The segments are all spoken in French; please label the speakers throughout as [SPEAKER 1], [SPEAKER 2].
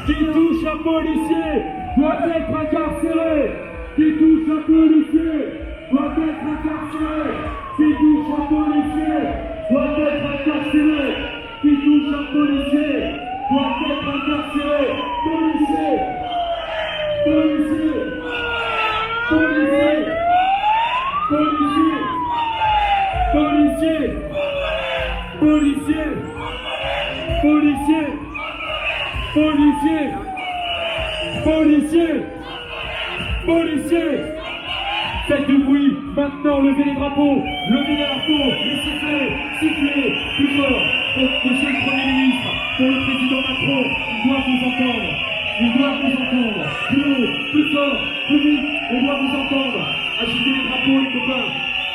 [SPEAKER 1] Qui touche un policier doit être incarcéré. Qui touche un policier doit être incarcéré. Qui touche un policier doit être incarcéré. Qui touche un policier doit être incarcéré. Policier, policier, policier, policier, policier, policier, policier. Policiers, policiers, policiers, faites du bruit, maintenant levez les drapeaux, levez les drapeaux, et sifflez, sifflez, plus fort, pour monsieur le Premier ministre, pour le président Macron, il doit vous entendre, il doit vous entendre, plus haut, plus fort, plus vite, on doit vous entendre, agitez les drapeaux les copains,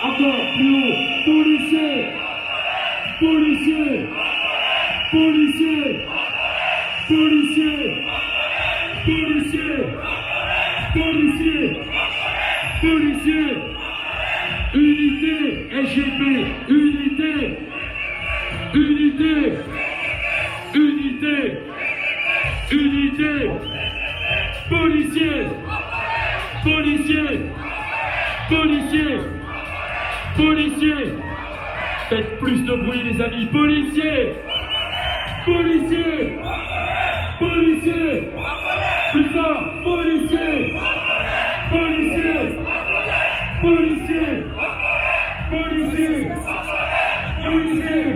[SPEAKER 1] encore, plus haut, policiers, policiers, policiers, policiers, policiers, policiers, policiers, unité, SGP, unité, unité, unité, unité, policiers, policiers, policiers, policiers, faites plus de bruit les amis, policiers, policiers, policiers, plus fort, policiers, policiers, policiers, policiers, policiers,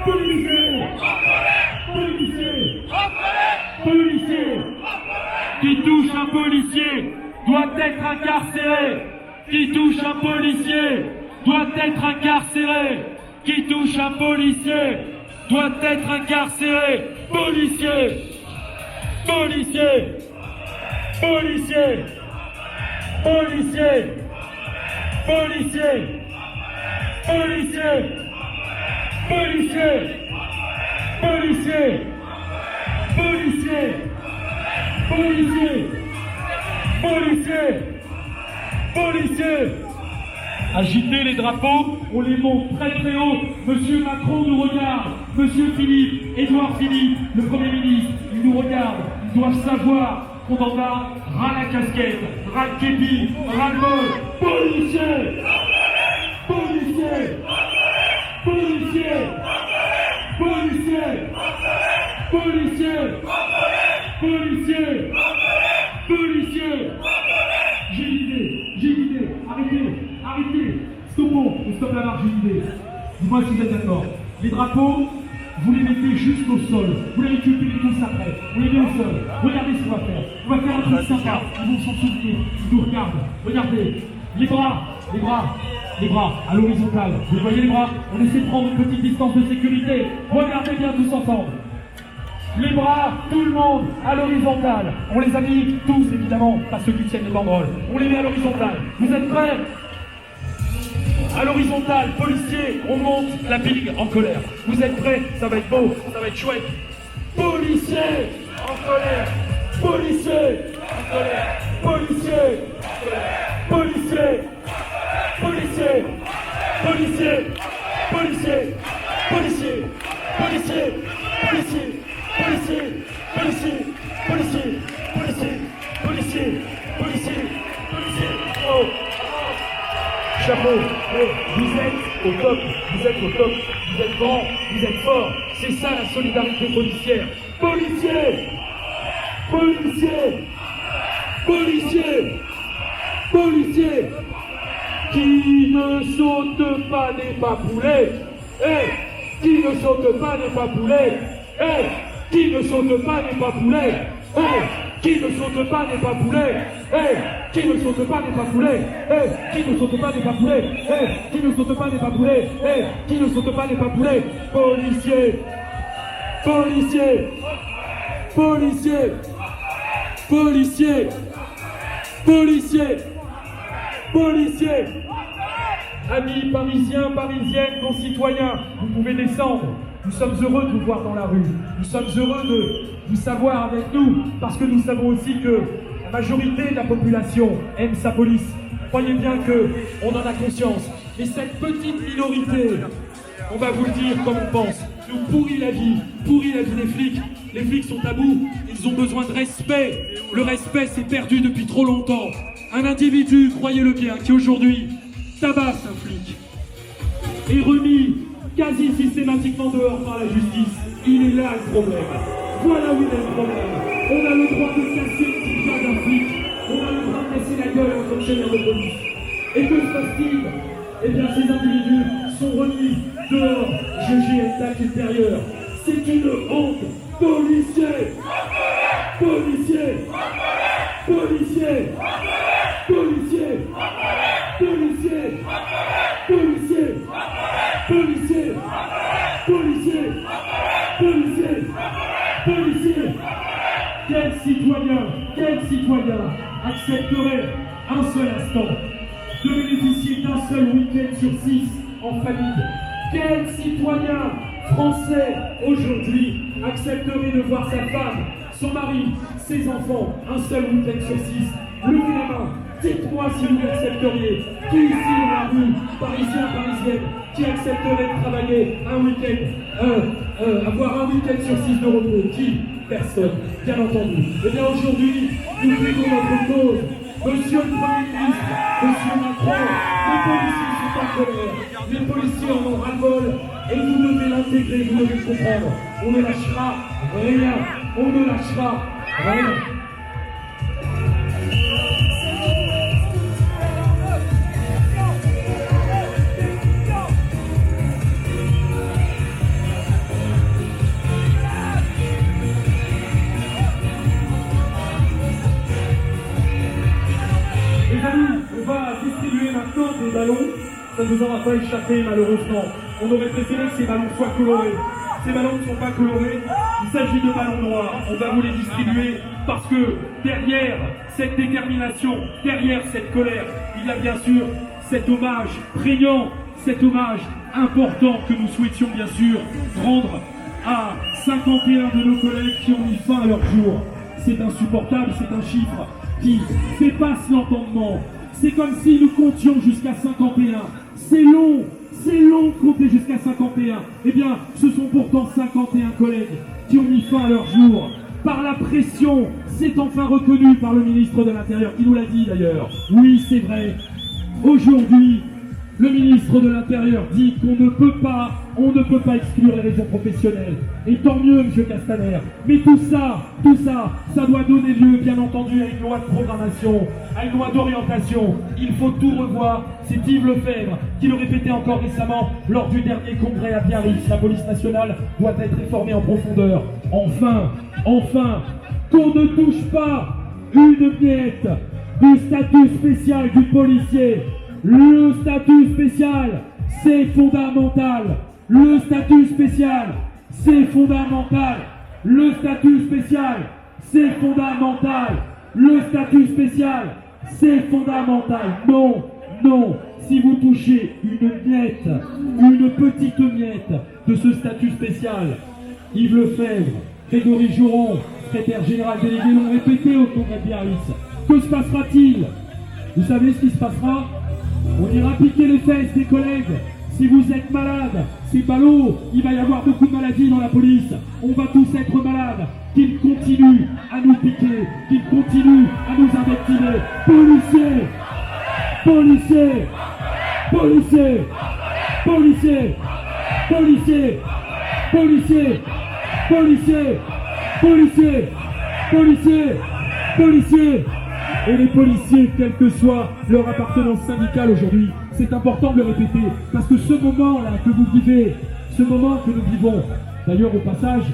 [SPEAKER 1] policiers, policiers, policiers, qui touche un policier doit être incarcéré, qui touche un policier doit être incarcéré, qui touche un policier doit être incarcéré. Policiers, policiers, policiers, policiers, policiers, policiers, policiers, policiers, policiers, policiers, policiers, policiers. Agitez les drapeaux, on les monte très très haut. Monsieur Macron nous regarde, Monsieur Philippe, Édouard Philippe, le Premier ministre, ils nous regardent. Ils doivent savoir qu'on en a ras la casquette, ras le képi, ras le bol. Policiers, policiers, policiers, policiers, policiers, policiers, policiers. J'ai une idée, arrêtez. Arrêtez, stoppons, on stoppe la marche, j'ai une idée. Dis-moi si vous êtes d'accord. Les drapeaux, vous les mettez juste au sol. Vous les récupérez tous après. On les met au sol. Regardez ce qu'on va faire. On va faire un truc sympa. Ils vont s'en souvenir. Ils nous regardent. Regardez. Les bras, les bras, les bras à l'horizontale. Vous voyez les bras? On essaie de prendre une petite distance de sécurité. Regardez bien tous ensemble. Les bras, tout le monde, à l'horizontale. On les a mis tous, évidemment, pas ceux qui tiennent les banderoles. On les met à l'horizontale. Vous êtes prêts? À l'horizontale, policiers, on monte la pigue en colère. Vous êtes prêts? Ça va être beau, ça va être chouette. Policiers en colère, policiers en colère, policiers en colère, policiers, policiers, policiers, policiers, policiers, policiers, policiers, policiers, policiers, policiers, policiers, policiers, policiers, policiers. Oh. Chapeau, vous êtes au top, vous êtes au top, vous êtes grand, vous êtes fort, c'est ça la solidarité policière. Policiers, policiers, policiers, policiers, qui ne sautent pas les papoulets, qui ne sautent pas les papoulets, Qui ne saute pas n'est pas poulet. Hey, qui ne saute pas n'est pas poulet. Hey, qui ne saute pas n'est pas poulet. Hey, qui ne saute pas n'est pas poulet. Hey, qui ne saute pas n'est pas poulet. Hey, qui ne saute pas n'est pas poulet. Policiers, policiers, policiers, policiers, policiers, policiers. Amis parisiens, parisiennes, concitoyens, vous pouvez descendre. Nous sommes heureux de vous voir dans la rue. Nous sommes heureux de vous savoir avec nous, parce que nous savons aussi que la majorité de la population aime sa police. Croyez bien qu'on en a conscience. Mais cette petite minorité, on va vous le dire comme on pense, nous pourrit la vie des flics. Les flics sont à bout, ils ont besoin de respect. Le respect s'est perdu depuis trop longtemps. Un individu, croyez-le bien, qui aujourd'hui tabasse un flic est remis quasi systématiquement dehors par la justice. Il est là le problème. Voilà où il est le problème. On a le droit de casser le petit chat d'un flic. On a le droit de casser la gueule en fonctionnaire de police. Et que se passe-t-il? Eh bien, ces individus sont remis dehors, jugés à tâche ultérieure. C'est une honte. Policiers! Policiers! Policiers! Policiers! Policiers! Policiers! Policiers! Policiers! Policiers! Policiers! Quel citoyen accepterait un seul instant de bénéficier d'un seul week-end sur 6 en famille? Quel citoyen français aujourd'hui accepterait de voir sa femme, son mari, ses enfants un seul week-end sur 6? Levez la main, dites-moi si vous l'accepteriez. Qui ici dans la rue, parisien, parisienne, qui accepterait de travailler un week-end, avoir un week-end sur 6 de repos? Qui? Personne, bien entendu. Eh bien aujourd'hui, nous plaidons notre cause. Monsieur le Premier ministre, Monsieur Macron, les policiers sont en colère, les policiers en ont ras-le-bol, et vous devez l'intégrer, vous devez le comprendre. On ne lâchera rien, on ne lâchera rien. On va distribuer maintenant des ballons, ça ne nous aura pas échappé malheureusement. On aurait préféré que ces ballons soient colorés. Ces ballons ne sont pas colorés, il s'agit de ballons noirs. On va vous les distribuer parce que derrière cette détermination, derrière cette colère, il y a bien sûr cet hommage prégnant, cet hommage important que nous souhaitions bien sûr rendre à 51 de nos collègues qui ont mis fin à leur jour. C'est insupportable, c'est un chiffre qui dépasse l'entendement. C'est comme si nous comptions jusqu'à 51. C'est long de compter jusqu'à 51. Eh bien, ce sont pourtant 51 collègues qui ont mis fin à leur jour. Par la pression, c'est enfin reconnu par le ministre de l'Intérieur, qui nous l'a dit d'ailleurs. Oui, c'est vrai. Aujourd'hui, le ministre de l'Intérieur dit qu'on ne peut pas exclure les raisons professionnelles. Et tant mieux, M. Castaner. Mais tout ça, ça doit donner lieu, bien entendu, à une loi de programmation, à une loi d'orientation. Il faut tout revoir. C'est Yves Lefebvre qui le répétait encore récemment lors du dernier congrès à Biarritz. La police nationale doit être réformée en profondeur. Enfin, qu'on ne touche pas une miette du statut spécial du policier. Le statut spécial, c'est fondamental. Le statut spécial, c'est fondamental. Le statut spécial, c'est fondamental. Le statut spécial, c'est fondamental. Non. Si vous touchez une petite miette de ce statut spécial, Yves Lefebvre, Grégory Joron, secrétaire général délégué, l'ont répété au congrès de Biarritz. Que se passera-t-il? Vous savez ce qui se passera? On ira piquer les fesses des collègues. Si vous êtes malade, c'est ballot, il va y avoir beaucoup de maladies dans la police. On va tous être malades. Qu'ils continuent à nous piquer, qu'ils continuent à nous invectiver. Policiers! Policiers! Policiers! Policiers! Policiers! Policiers! Policiers! Policiers! Policiers! Policiers! Et les policiers, quelle que soit leur appartenance syndicale aujourd'hui, c'est important de le répéter, parce que ce moment-là que vous vivez, ce moment que nous vivons, d'ailleurs au passage,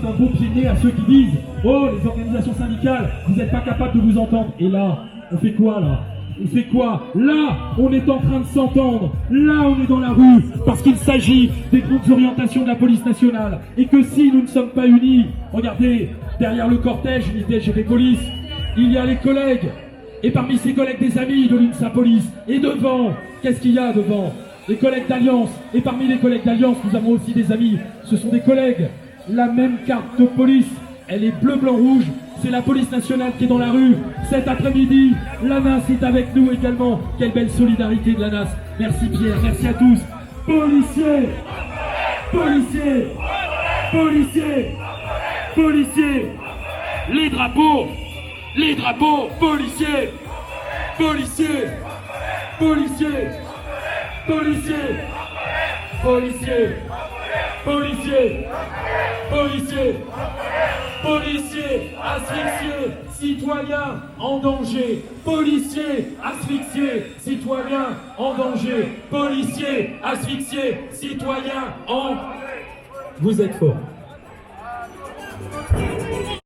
[SPEAKER 2] c'est un gros pied de nez à ceux qui disent « Oh, les organisations syndicales, vous n'êtes pas capables de vous entendre. » Et là, on fait quoi là? On fait quoi? Là, on est en train de s'entendre. Là, on est dans la rue. Parce qu'il s'agit des grandes orientations de la police nationale. Et que si nous ne sommes pas unis, regardez, derrière le cortège unité GP Police, il y a les collègues. Et parmi ces collègues, des amis de l'UNSA Police. Et devant, qu'est-ce qu'il y a devant? Les collègues d'Alliance. Et parmi les collègues d'Alliance, nous avons aussi des amis. Ce sont des collègues. La même carte de police. Elle est bleu, blanc, rouge. C'est la police nationale qui est dans la rue. Cet après-midi, l'ANAS est avec nous également. Quelle belle solidarité de l'ANAS. Merci Pierre, merci à tous. Policiers, policiers, policiers, policiers. Les drapeaux, policiers, policiers, policiers, policiers, policiers, policiers, policiers, policiers asphyxiés, citoyens en danger, policiers asphyxiés, citoyens en danger, policiers asphyxiés, citoyens en... Vous êtes forts.